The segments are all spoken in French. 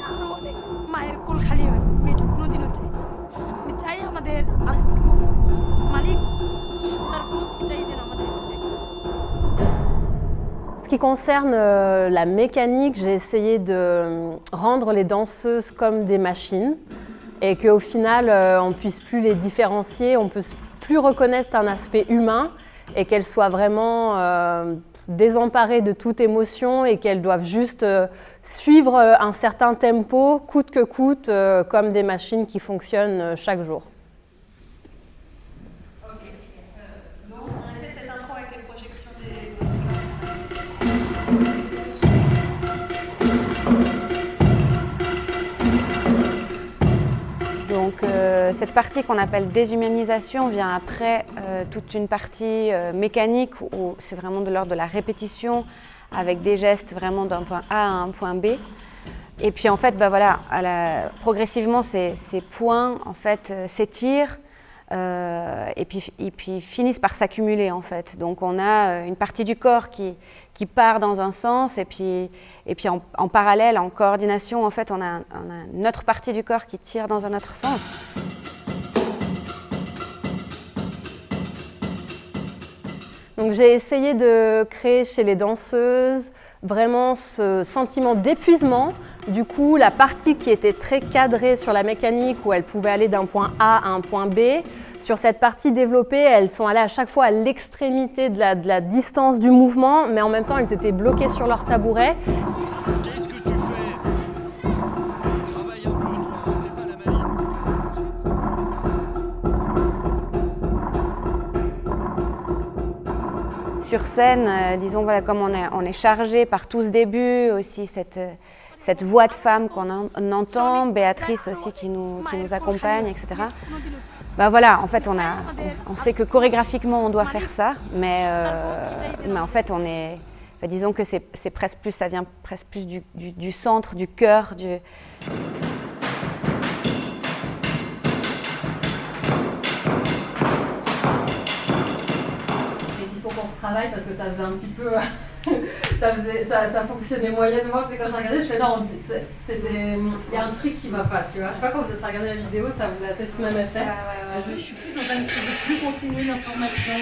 আরো অনেক মায়ের কোল খালি হয়, মেয়েটা কোনোদিনও চাই। আমি চাই আমাদের আরেকটু মালিক সত্তার প্রতি এটাই যেন আমাদের একটু দেখে। Ce qui concerne la mécanique, j'ai essayé de rendre les danseuses comme des machines et qu'au final, on ne puisse plus les différencier, on ne peut plus reconnaître un aspect humain et qu'elles soient vraiment désemparées de toute émotion et qu'elles doivent juste suivre un certain tempo, coûte que coûte, comme des machines qui fonctionnent chaque jour. Donc cette partie qu'on appelle déshumanisation vient après toute une partie mécanique où c'est vraiment de l'ordre de la répétition avec des gestes vraiment d'un point A à un point B. Et puis en fait, voilà, progressivement ces points en fait s'étirent et puis finissent par s'accumuler en fait. Donc on a une partie du corps qui part dans un sens et puis en parallèle, en coordination, en fait, on a une autre partie du corps qui tire dans un autre sens. Donc j'ai essayé de créer chez les danseuses vraiment ce sentiment d'épuisement. Du coup, la partie qui était très cadrée sur la mécanique où elles pouvaient aller d'un point A à un point B, sur cette partie développée, elles sont allées à chaque fois à l'extrémité de la distance du mouvement, mais en même temps, elles étaient bloquées sur leur tabouret. Qu'est-ce que tu fais? Travaille un peu, toi, fais pas la maline. Sur scène, disons, voilà, comme on est chargé par tout ce début, aussi cette voix de femme qu'on entend, Béatrice aussi qui nous accompagne, etc. Ben voilà, en fait, on sait que chorégraphiquement on doit faire ça, mais en fait, disons que c'est presque plus, ça vient presque plus du centre, du cœur, Il faut qu'on retravaille parce que ça faisait un petit peu. ça fonctionnait moyennement. C'est quand j'ai regardé, je fais non, il y a un truc qui va pas, tu vois. Je sais pas quand vous êtes regardé la vidéo, ça vous a fait ce même effet. Je suis plus dans un esprit de flux continu d'information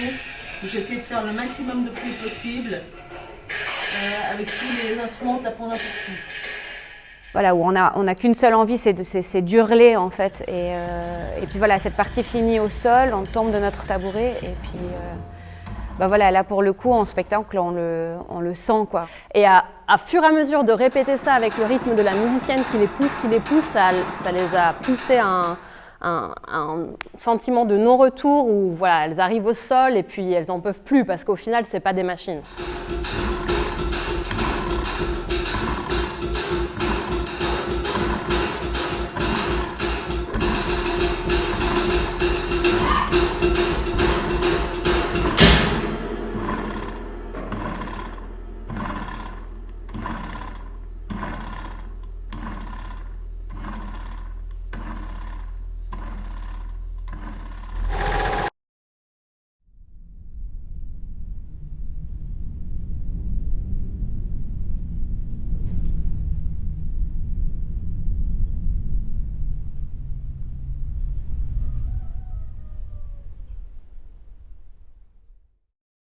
où j'essaie de faire le maximum de flux possible avec tous les instruments tapant n'importe où. Voilà, où on a qu'une seule envie, c'est d'hurler en fait. Et puis voilà, cette partie finie au sol, on tombe de notre tabouret et puis voilà, là pour le coup en spectacle on le sent quoi. Et à fur et à mesure de répéter ça avec le rythme de la musicienne qui les pousse, ça les a poussées à un sentiment de non-retour où voilà, elles arrivent au sol et puis elles en peuvent plus parce qu'au final c'est pas des machines.